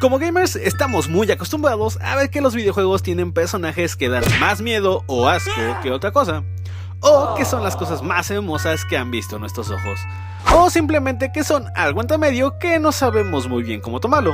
Como gamers estamos muy acostumbrados a ver que los videojuegos tienen personajes que dan más miedo o asco que otra cosa, o que son las cosas más hermosas que han visto nuestros ojos, o simplemente que son algo entre medio que no sabemos muy bien cómo tomarlo.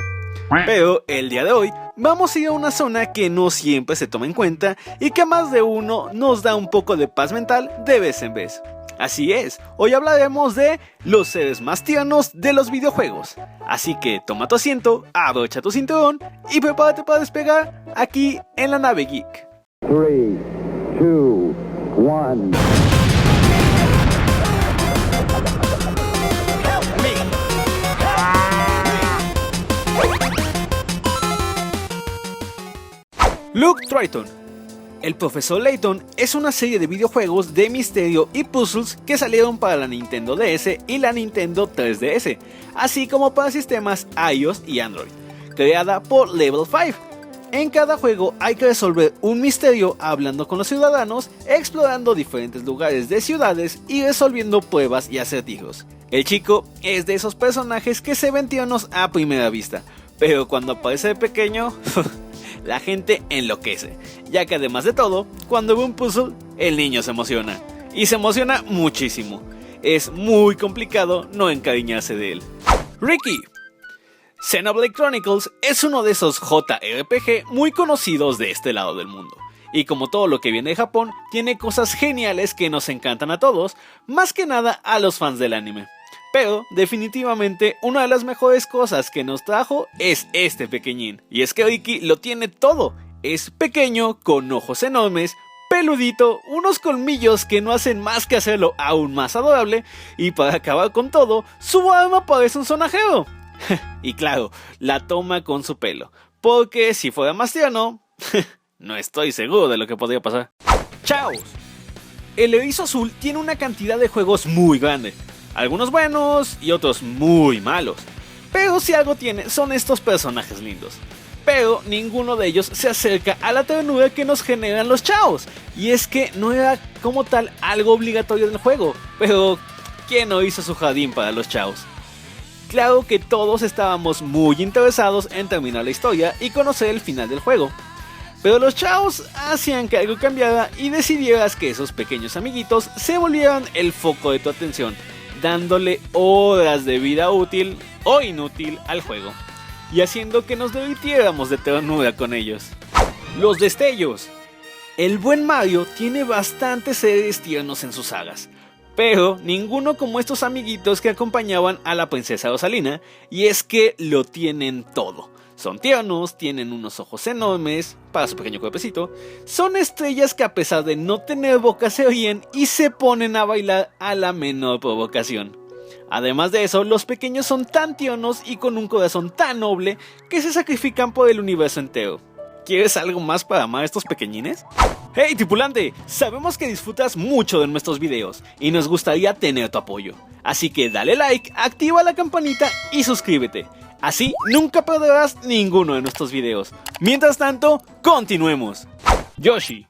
Pero el día de hoy vamos a ir a una zona que no siempre se toma en cuenta y que a más de uno nos da un poco de paz mental de vez en vez. Así es, hoy hablaremos de los seres más tiernos de los videojuegos. Así que toma tu asiento, abrocha tu cinturón y prepárate para despegar aquí en la nave geek. 3, 2, 1. Luke Triton. El Profesor Layton es una serie de videojuegos de misterio y puzzles que salieron para la Nintendo DS y la Nintendo 3DS, así como para sistemas iOS y Android, creada por Level 5. En cada juego hay que resolver un misterio hablando con los ciudadanos, explorando diferentes lugares de ciudades y resolviendo pruebas y acertijos. El chico es de esos personajes que se ven tiernos a primera vista, pero cuando aparece de pequeño... la gente enloquece, ya que además de todo, cuando ve un puzzle, el niño se emociona. Y se emociona muchísimo. Es muy complicado no encariñarse de él. Ricky. Xenoblade Chronicles es uno de esos JRPG muy conocidos de este lado del mundo. Y como todo lo que viene de Japón, tiene cosas geniales que nos encantan a todos, más que nada a los fans del anime. Pero, definitivamente, una de las mejores cosas que nos trajo es este pequeñín. Y es que Ricky lo tiene todo. Es pequeño, con ojos enormes, peludito, unos colmillos que no hacen más que hacerlo aún más adorable. Y para acabar con todo, su arma parece un sonajero. Y claro, la toma con su pelo. Porque si fuera más tierno, no estoy seguro de lo que podría pasar. ¡Chaos! El erizo azul tiene una cantidad de juegos muy grande. Algunos buenos y otros muy malos. Pero si algo tiene son estos personajes lindos. Pero ninguno de ellos se acerca a la ternura que nos generan los chaos. Y es que no era como tal algo obligatorio del juego. Pero ¿quién no hizo su jardín para los chaos? Claro que todos estábamos muy interesados en terminar la historia y conocer el final del juego. Pero los chaos hacían que algo cambiara y decidieras que esos pequeños amiguitos se volvieran el foco de tu atención, dándole horas de vida útil o inútil al juego, y haciendo que nos divirtiéramos de ternura con ellos. Los destellos. El buen Mario tiene bastantes seres tiernos en sus sagas, pero ninguno como estos amiguitos que acompañaban a la princesa Rosalina, y es que lo tienen todo. Son tiernos, tienen unos ojos enormes, para su pequeño cuerpecito, son estrellas que a pesar de no tener boca se ríen y se ponen a bailar a la menor provocación. Además de eso, los pequeños son tan tiernos y con un corazón tan noble que se sacrifican por el universo entero. ¿Quieres algo más para amar a estos pequeñines? ¡Hey tripulante! Sabemos que disfrutas mucho de nuestros videos y nos gustaría tener tu apoyo. Así que dale like, activa la campanita y suscríbete. Así nunca perderás ninguno de nuestros videos. Mientras tanto, continuemos. Yoshi.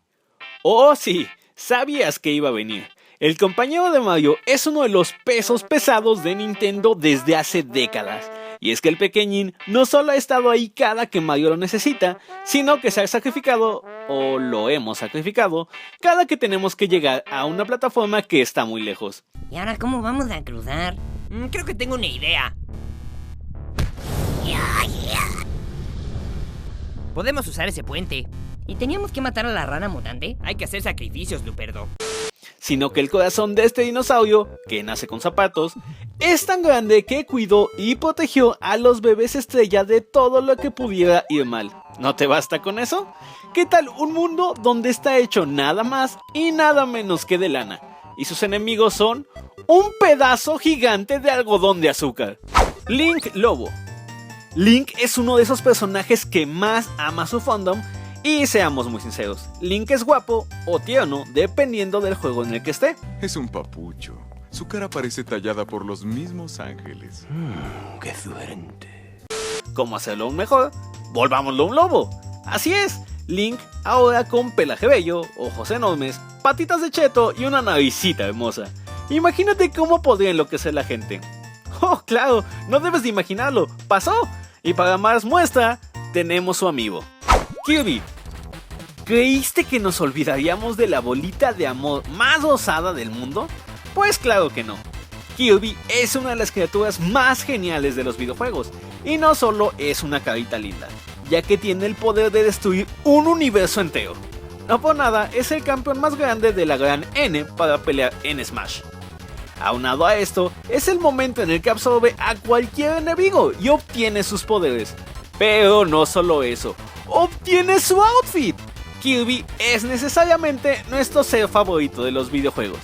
Oh sí, sabías que iba a venir. El compañero de Mario es uno de los pesos pesados de Nintendo desde hace décadas. Y es que el pequeñín no solo ha estado ahí cada que Mario lo necesita, sino que se ha sacrificado, o lo hemos sacrificado, cada que tenemos que llegar a una plataforma que está muy lejos. ¿Y ahora cómo vamos a cruzar? Creo que tengo una idea. Podemos usar ese puente. ¿Y teníamos que matar a la rana mutante? Hay que hacer sacrificios, Luperdo. Sino que el corazón de este dinosaurio, que nace con zapatos, es tan grande que cuidó y protegió a los bebés estrella de todo lo que pudiera ir mal. ¿No te basta con eso? ¿Qué tal un mundo donde está hecho nada más y nada menos que de lana? Y sus enemigos son un pedazo gigante de algodón de azúcar. Link Lobo. Link es uno de esos personajes que más ama su fandom. Y seamos muy sinceros, Link es guapo o tierno dependiendo del juego en el que esté. Es un papucho. Su cara parece tallada por los mismos ángeles. ¡Qué suerte! ¿Cómo hacerlo aún mejor? Volvámoslo un lobo. Así es, Link ahora con pelaje bello, ojos enormes, patitas de cheto y una naricita hermosa. Imagínate cómo podría enloquecer la gente. Oh, claro, no debes de imaginarlo, pasó. Y para más muestra, tenemos su amigo, Kirby. ¿Creíste que nos olvidaríamos de la bolita de amor más osada del mundo? Pues claro que no. Kirby es una de las criaturas más geniales de los videojuegos, y no solo es una carita linda, ya que tiene el poder de destruir un universo entero. No por nada es el campeón más grande de la gran N para pelear en Smash. Aunado a esto, es el momento en el que absorbe a cualquier enemigo y obtiene sus poderes. Pero no solo eso, obtiene su outfit. Kirby es necesariamente nuestro ser favorito de los videojuegos.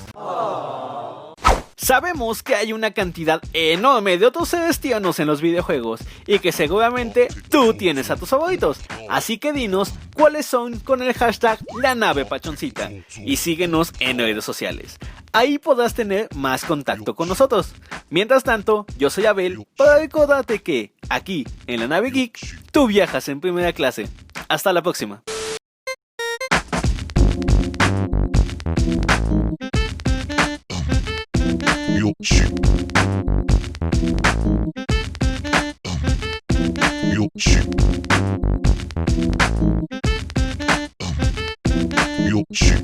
Sabemos que hay una cantidad enorme de otros seres tiernos en los videojuegos y que seguramente tú tienes a tus favoritos, así que dinos cuáles son con el hashtag #LaNavePachoncita y síguenos en redes sociales. Ahí podrás tener más contacto con nosotros. Mientras tanto, yo soy Abel para recordarte que aquí en La Nave Geek tú viajas en primera clase. Hasta la próxima. Yo shit. Yo shit. Yo shit.